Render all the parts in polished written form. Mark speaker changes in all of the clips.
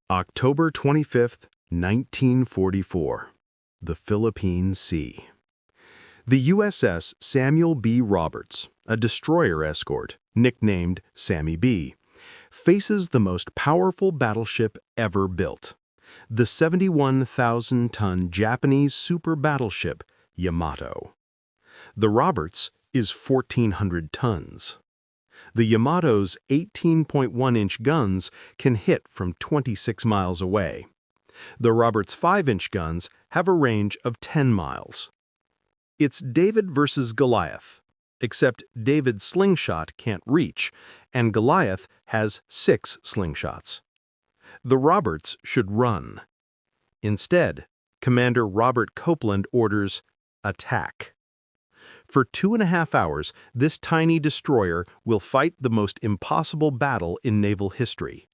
Speaker 1: October 25th, 1944. The Philippine Sea. The USS Samuel B. Roberts, a destroyer escort, nicknamed Sammy B., faces the most powerful battleship ever built, the 71,000-ton Japanese super battleship Yamato. The Roberts is 1,400 tons. The Yamato's 18.1-inch guns can hit from 26 miles away. The Roberts' 5-inch guns have a range of 10 miles. It's David versus Goliath, except David's slingshot can't reach, and Goliath has 6 slingshots. The Roberts should run. Instead, Commander Robert Copeland orders, "Attack." For 2.5 hours, this tiny destroyer will fight the most impossible battle in naval history,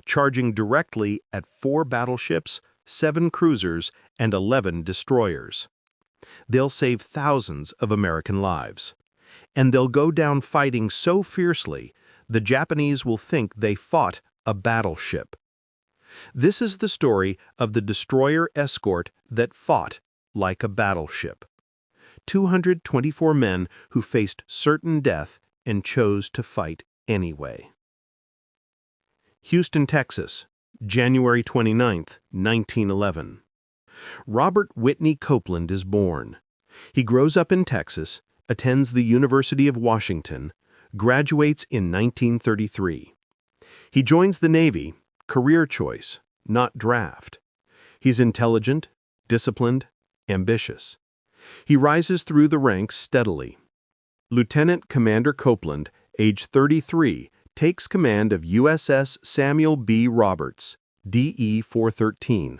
Speaker 1: charging directly at 4 battleships, 7 cruisers, and 11 destroyers. They'll save thousands of American lives. And they'll go down fighting so fiercely, the Japanese will think they fought a battleship. This is the story of the destroyer escort that fought like a battleship. 224 men who faced certain death and chose to fight anyway. Houston, Texas, January 29, 1911. Robert Whitney Copeland is born. He grows up in Texas, attends the University of Washington, graduates in 1933. He joins the Navy, career choice, not draft. He's intelligent, disciplined, ambitious. He rises through the ranks steadily. Lieutenant Commander Copeland, age 33, takes command of USS Samuel B. Roberts, DE-413,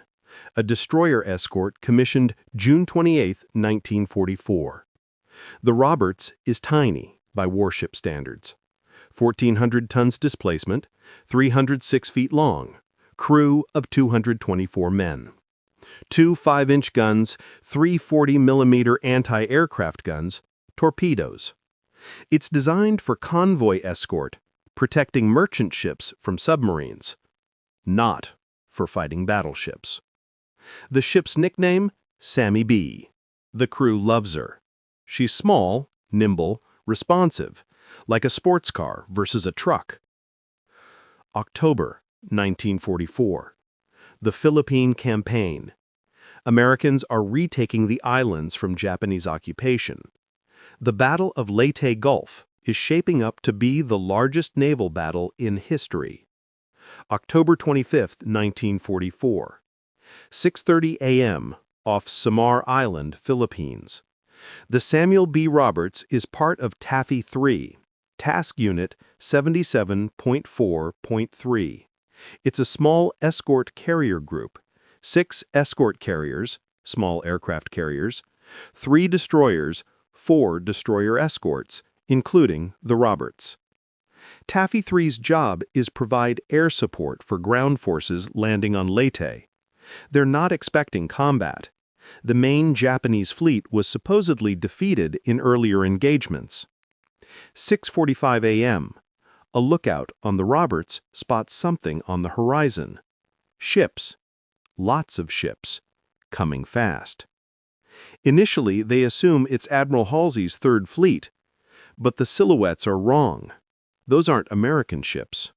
Speaker 1: a destroyer escort commissioned June 28, 1944. The Roberts is tiny by warship standards. 1,400 tons displacement, 306 feet long, crew of 224 men. 2 5-inch guns, 3 40mm anti-aircraft guns, torpedoes. It's designed for convoy escort, protecting merchant ships from submarines, not for fighting battleships. The ship's nickname, Sammy B. The crew loves her. She's small, nimble, responsive, like a sports car versus a truck. October 1944. The Philippine Campaign. Americans are retaking the islands from Japanese occupation. The Battle of Leyte Gulf is shaping up to be the largest naval battle in history. October 25, 1944. 6:30 a.m. off Samar Island, Philippines. The Samuel B. Roberts is part of Taffy 3, Task Unit 77.4.3. It's a small escort carrier group. 6 escort carriers, small aircraft carriers, 3 destroyers, 4 destroyer escorts, including the Roberts. Taffy 3's job is provide air support for ground forces landing on Leyte. They're not expecting combat. The main Japanese fleet was supposedly defeated in earlier engagements. 6:45 a.m. A lookout on the Roberts spots something on the horizon. Ships. Lots of ships, coming fast. Initially, they assume it's Admiral Halsey's Third Fleet, but the silhouettes are wrong. Those aren't American ships.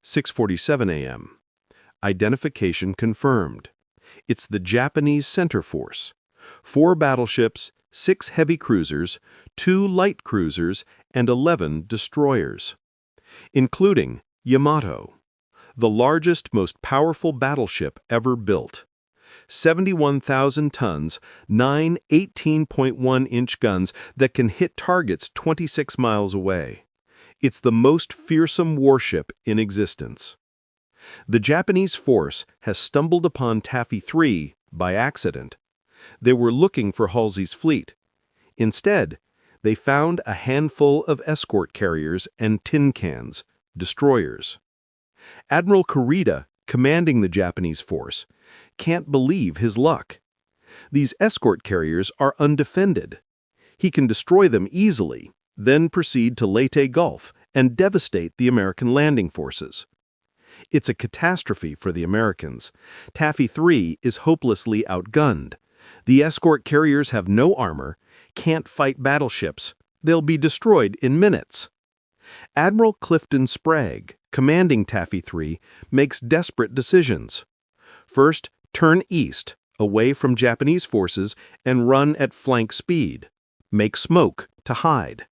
Speaker 1: 6:47 a.m. Identification confirmed. It's the Japanese Center Force. 4 battleships, 6 heavy cruisers, 2 light cruisers, and 11 destroyers, including Yamato, the largest, most powerful battleship ever built. 71,000 tons, 9 18.1-inch guns that can hit targets 26 miles away. It's the most fearsome warship in existence. The Japanese force has stumbled upon Taffy 3 by accident. They were looking for Halsey's fleet. Instead, they found a handful of escort carriers and tin cans, destroyers. Admiral Kurita, commanding the Japanese force, can't believe his luck. These escort carriers are undefended. He can destroy them easily, then proceed to Leyte Gulf and devastate the American landing forces. It's a catastrophe for the Americans. Taffy 3 is hopelessly outgunned. The escort carriers have no armor, can't fight battleships. They'll be destroyed in minutes. Admiral Clifton Sprague, commanding Taffy 3, makes desperate decisions. First, turn east, away from Japanese forces, and run at flank speed. Make smoke to hide.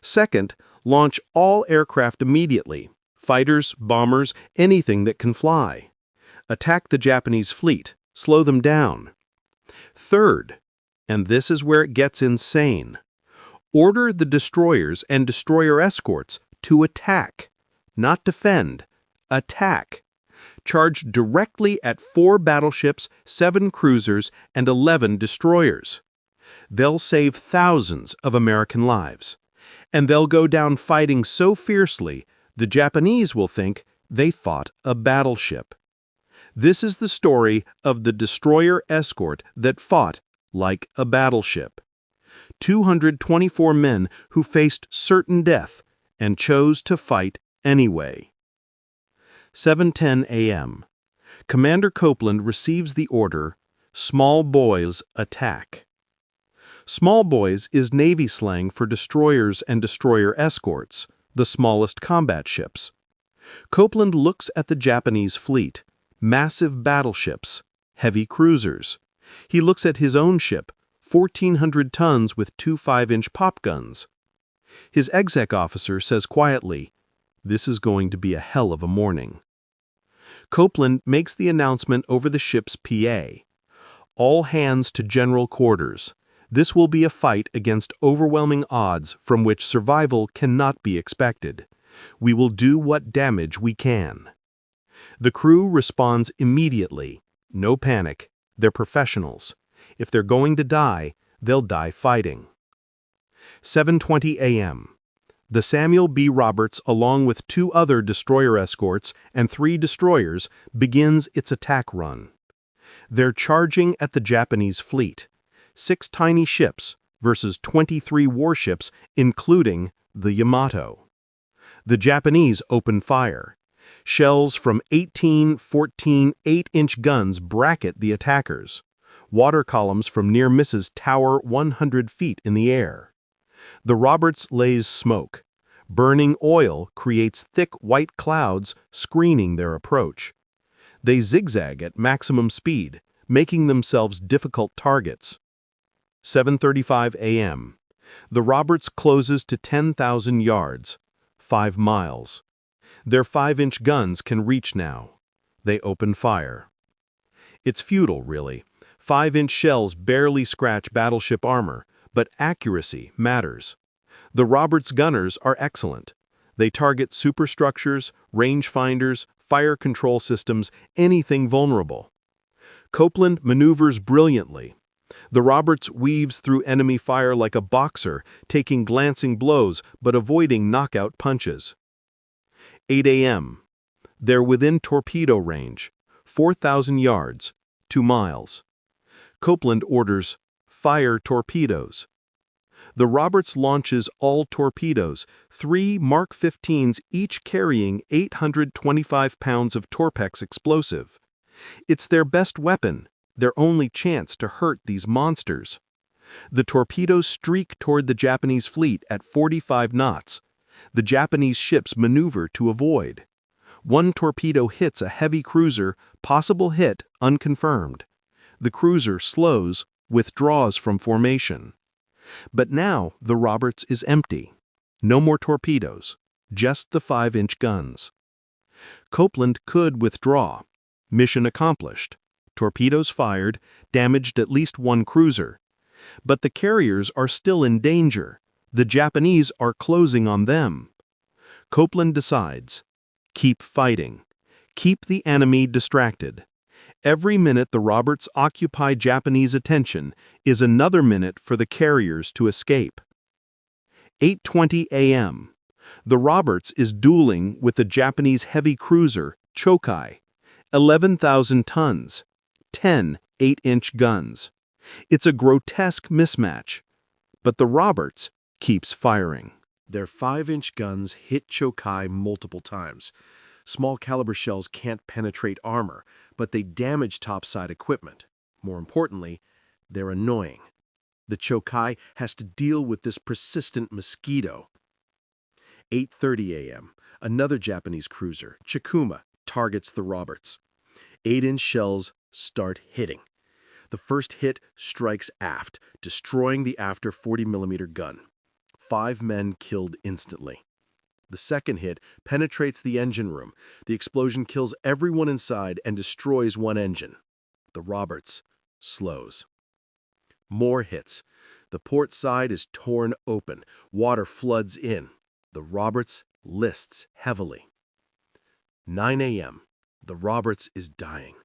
Speaker 1: Second, launch all aircraft immediately. Fighters, bombers, anything that can fly. Attack the Japanese fleet. Slow them down. Third, and this is where it gets insane, order the destroyers and destroyer escorts to attack, not defend, attack. Charge directly at 4 battleships, 7 cruisers, and 11 destroyers. They'll save thousands of American lives. And they'll go down fighting so fiercely, the Japanese will think they fought a battleship. This is the story of the destroyer escort that fought like a battleship. 224 men who faced certain death and chose to fight anyway. 7:10 a.m. Commander Copeland receives the order, "Small boys attack." Small boys is Navy slang for destroyers and destroyer escorts, the smallest combat ships. Copeland looks at the Japanese fleet, massive battleships, heavy cruisers. He looks at his own ship, 1,400 tons with 2 5-inch pop guns. His exec officer says quietly, "This is going to be a hell of a morning." Copeland makes the announcement over the ship's PA. "All hands to general quarters. This will be a fight against overwhelming odds from which survival cannot be expected. We will do what damage we can." The crew responds immediately. No panic. They're professionals. If they're going to die, they'll die fighting. 7:20 a.m. The Samuel B. Roberts, along with 2 other destroyer escorts and 3 destroyers, begins its attack run. They're charging at the Japanese fleet. 6 tiny ships versus 23 warships, including the Yamato. The Japanese open fire. Shells from 18, 14, 8-inch guns bracket the attackers. Water columns from near misses tower 100 feet in the air. The Roberts lays smoke. Burning oil creates thick white clouds screening their approach. They zigzag at maximum speed, making themselves difficult targets. 7:35 a.m. The Roberts closes to 10,000 yards, 5 miles. Their 5-inch guns can reach now. They open fire. It's futile, really. 5-inch shells barely scratch battleship armor, but accuracy matters. The Roberts gunners are excellent. They target superstructures, rangefinders, fire control systems, anything vulnerable. Copeland maneuvers brilliantly. The Roberts weaves through enemy fire like a boxer, taking glancing blows but avoiding knockout punches. 8 a.m. They're within torpedo range, 4,000 yards, 2 miles. Copeland orders, "Fire torpedoes." The Roberts launches all torpedoes, 3 Mark 15s each carrying 825 pounds of Torpex explosive. It's their best weapon, their only chance to hurt these monsters. The torpedoes streak toward the Japanese fleet at 45 knots. The Japanese ships maneuver to avoid. One torpedo hits a heavy cruiser, possible hit unconfirmed. The cruiser slows, withdraws from formation. But now the Roberts is empty. No more torpedoes, just the 5-inch guns. Copeland could withdraw. Mission accomplished. Torpedoes fired, damaged at least 1 cruiser. But the carriers are still in danger. The Japanese are closing on them. Copeland decides, keep fighting. Keep the enemy distracted. Every minute the Roberts occupy Japanese attention is another minute for the carriers to escape. 8:20 a.m. The Roberts is dueling with the Japanese heavy cruiser, Chokai, 11,000 tons, 10 8-inch guns. It's a grotesque mismatch, but the Roberts keeps firing. Their 5-inch guns hit Chokai multiple times. Small caliber shells can't penetrate armor, but they damage topside equipment. More importantly, they're annoying. The Chokai has to deal with this persistent mosquito. 8:30 a.m. Another Japanese cruiser, Chikuma, targets the Roberts. 8-inch shells start hitting. The first hit strikes aft, destroying the after 40mm gun. 5 men killed instantly. The second hit penetrates the engine room. The explosion kills everyone inside and destroys one engine. The Roberts slows. More hits. The port side is torn open. Water floods in. The Roberts lists heavily. 9 a.m. The Roberts is dying.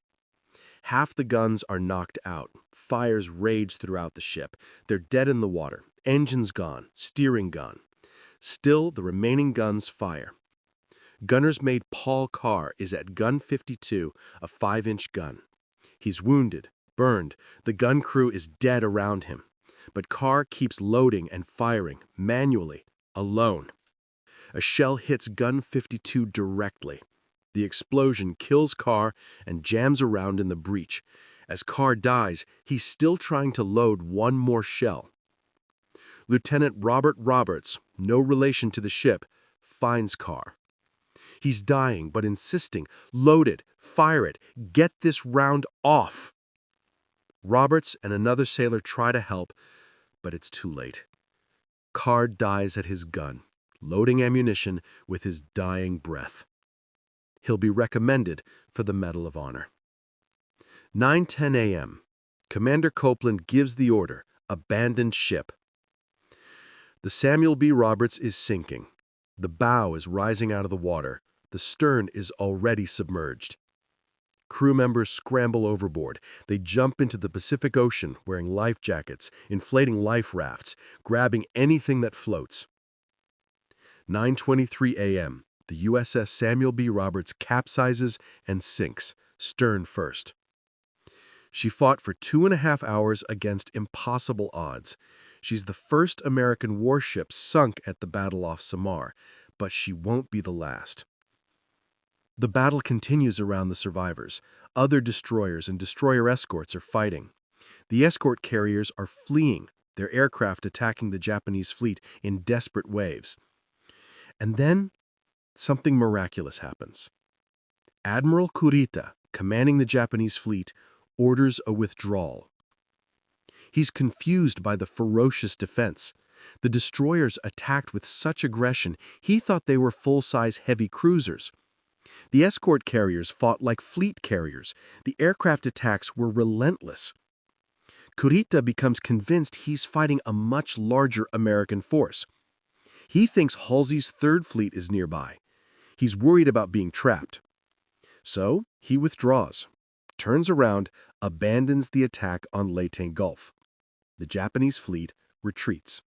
Speaker 1: Half the guns are knocked out. Fires rage throughout the ship. They're dead in the water. Engines gone. Steering gone. Still, the remaining guns fire. Gunner's mate Paul Carr is at gun 52, a 5-inch gun. He's wounded, burned. The gun crew is dead around him. But Carr keeps loading and firing, manually, alone. A shell hits gun 52 directly. The explosion kills Carr and jams around in the breach. As Carr dies, he's still trying to load one more shell. Lieutenant Robert Roberts, no relation to the ship, finds Carr. He's dying, but insisting, "Load it, fire it, get this round off." Roberts and another sailor try to help, but it's too late. Carr dies at his gun, loading ammunition with his dying breath. He'll be recommended for the Medal of Honor. 9:10 a.m. Commander Copeland gives the order, abandon ship. The Samuel B. Roberts is sinking. The bow is rising out of the water. The stern is already submerged. Crew members scramble overboard. They jump into the Pacific Ocean wearing life jackets, inflating life rafts, grabbing anything that floats. 9:23 a.m. The USS Samuel B. Roberts capsizes and sinks, stern first. She fought for 2.5 hours against impossible odds. She's the first American warship sunk at the battle off Samar, but she won't be the last. The battle continues around the survivors. Other destroyers and destroyer escorts are fighting. The escort carriers are fleeing, their aircraft attacking the Japanese fleet in desperate waves. And then, something miraculous happens. Admiral Kurita, commanding the Japanese fleet, orders a withdrawal. He's confused by the ferocious defense. The destroyers attacked with such aggression, he thought they were full-size heavy cruisers. The escort carriers fought like fleet carriers. The aircraft attacks were relentless. Kurita becomes convinced he's fighting a much larger American force. He thinks Halsey's Third Fleet is nearby. He's worried about being trapped. So he withdraws, turns around, abandons the attack on Leyte Gulf. The Japanese fleet retreats.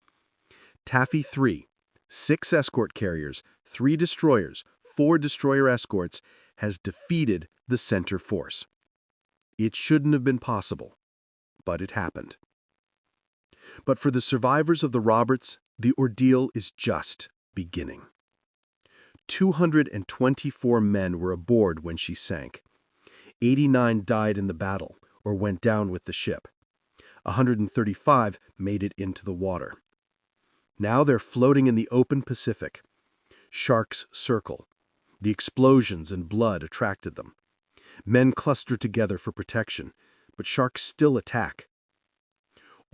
Speaker 1: Taffy 3, 6 escort carriers, 3 destroyers, 4 destroyer escorts, has defeated the center force. It shouldn't have been possible, but it happened. But for the survivors of the Roberts, the ordeal is just beginning. 224 men were aboard when she sank. 89 died in the battle or went down with the ship. 135 made it into the water. Now they're floating in the open Pacific. Sharks circle. The explosions and blood attracted them. Men cluster together for protection, but sharks still attack.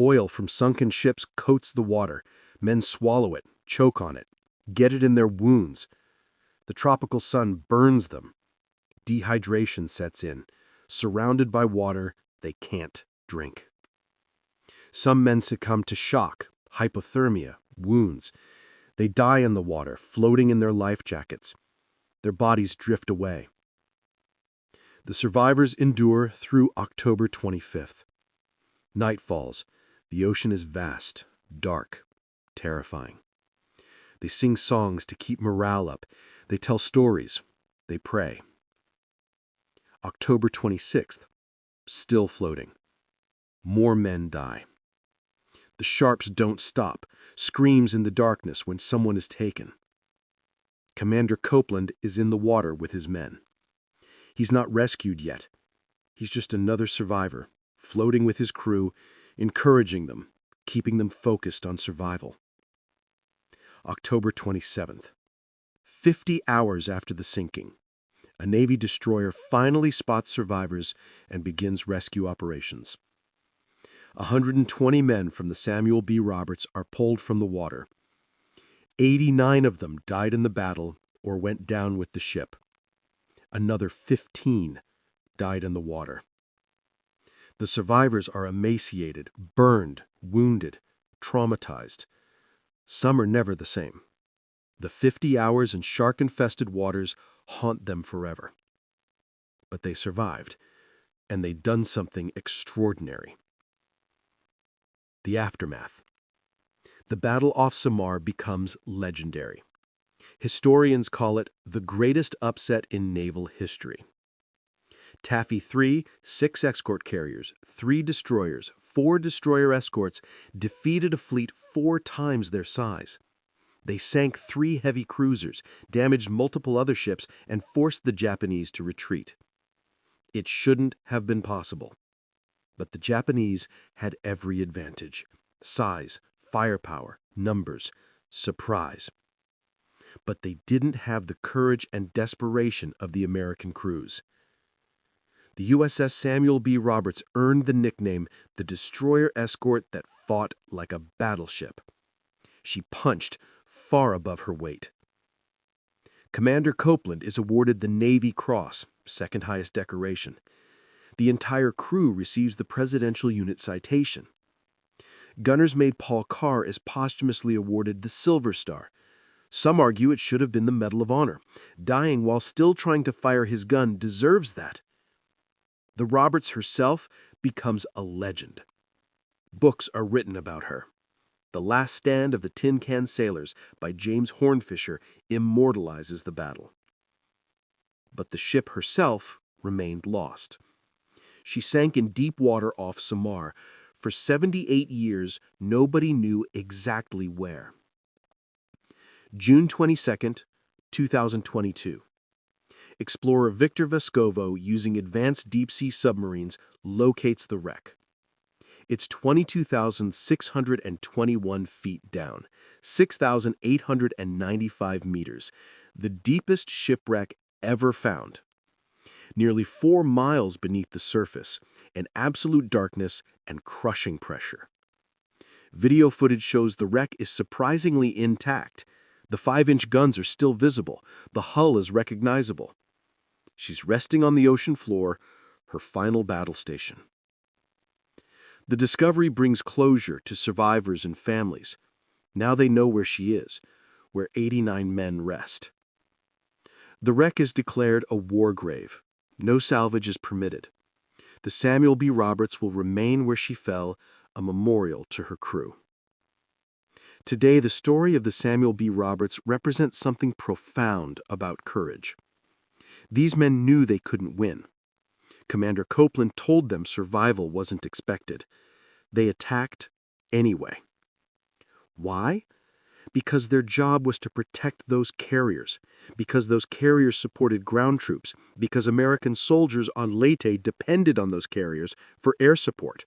Speaker 1: Oil from sunken ships coats the water. Men swallow it, choke on it, get it in their wounds. The tropical sun burns them. Dehydration sets in. Surrounded by water, they can't drink. Some men succumb to shock, hypothermia, wounds. They die in the water, floating in their life jackets. Their bodies drift away. The survivors endure through October 25th. Night falls. The ocean is vast, dark, terrifying. They sing songs to keep morale up. They tell stories. They pray. October 26th. Still floating. More men die. The sharps don't stop, screams in the darkness when someone is taken. Commander Copeland is in the water with his men. He's not rescued yet. He's just another survivor, floating with his crew, encouraging them, keeping them focused on survival. October 27th. 50 hours after the sinking, a Navy destroyer finally spots survivors and begins rescue operations. 120 men from the Samuel B. Roberts are pulled from the water. 89 of them died in the battle or went down with the ship. Another 15 died in the water. The survivors are emaciated, burned, wounded, traumatized. Some are never the same. The 50 hours in shark-infested waters haunt them forever. But they survived, and they'd done something extraordinary. The aftermath. The battle off Samar becomes legendary. Historians call it the greatest upset in naval history. Taffy 3, 6 escort carriers, 3 destroyers, 4 destroyer escorts defeated a fleet 4 times their size. They sank 3 heavy cruisers, damaged multiple other ships, and forced the Japanese to retreat. It shouldn't have been possible. But the Japanese had every advantage: size, firepower, numbers, surprise. But they didn't have the courage and desperation of the American crews. The USS Samuel B. Roberts earned the nickname the destroyer escort that fought like a battleship. She punched far above her weight. Commander Copeland is awarded the Navy Cross, second highest decoration. The entire crew receives the Presidential Unit Citation. Gunner's Mate Paul Carr is posthumously awarded the Silver Star. Some argue it should have been the Medal of Honor. Dying while still trying to fire his gun deserves that. The Roberts herself becomes a legend. Books are written about her. The Last Stand of the Tin Can Sailors by James Hornfisher immortalizes the battle. But the ship herself remained lost. She sank in deep water off Samar. For 78 years, nobody knew exactly where. June 22, 2022. Explorer Victor Vescovo, using advanced deep-sea submarines, locates the wreck. It's 22,621 feet down, 6,895 meters, the deepest shipwreck ever found. Nearly 4 miles beneath the surface, in absolute darkness and crushing pressure. Video footage shows the wreck is surprisingly intact. The 5-inch guns are still visible. The hull is recognizable. She's resting on the ocean floor, her final battle station. The discovery brings closure to survivors and families. Now they know where she is, where 89 men rest. The wreck is declared a war grave. No salvage is permitted. The Samuel B. Roberts will remain where she fell, a memorial to her crew. Today, the story of the Samuel B. Roberts represents something profound about courage. These men knew they couldn't win. Commander Copeland told them survival wasn't expected. They attacked anyway. Why? Because their job was to protect those carriers, because those carriers supported ground troops, because American soldiers on Leyte depended on those carriers for air support.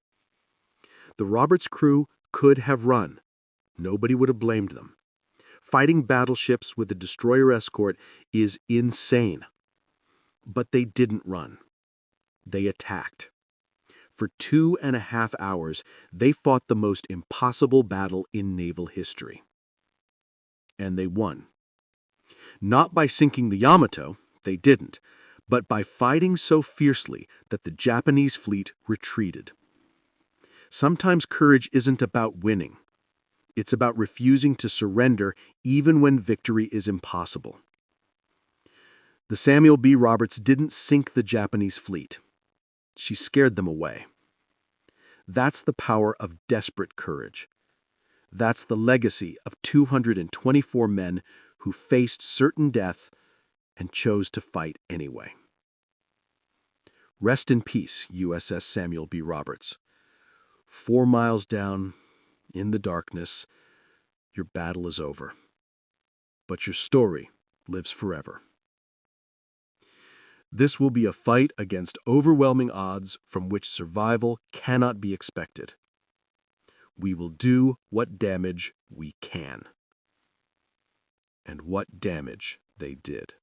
Speaker 1: The Roberts crew could have run. Nobody would have blamed them. Fighting battleships with a destroyer escort is insane. But they didn't run. They attacked. For 2.5 hours, they fought the most impossible battle in naval history. And they won. Not by sinking the Yamato, they didn't, but by fighting so fiercely that the Japanese fleet retreated. Sometimes courage isn't about winning. It's about refusing to surrender even when victory is impossible. The Samuel B. Roberts didn't sink the Japanese fleet. She scared them away. That's the power of desperate courage. That's the legacy of 224 men who faced certain death and chose to fight anyway. Rest in peace, USS Samuel B. Roberts. 4 miles down, in the darkness, your battle is over. But your story
Speaker 2: lives forever. This will be a fight against overwhelming odds from which survival cannot be expected. We will do what damage we can. And what damage they did.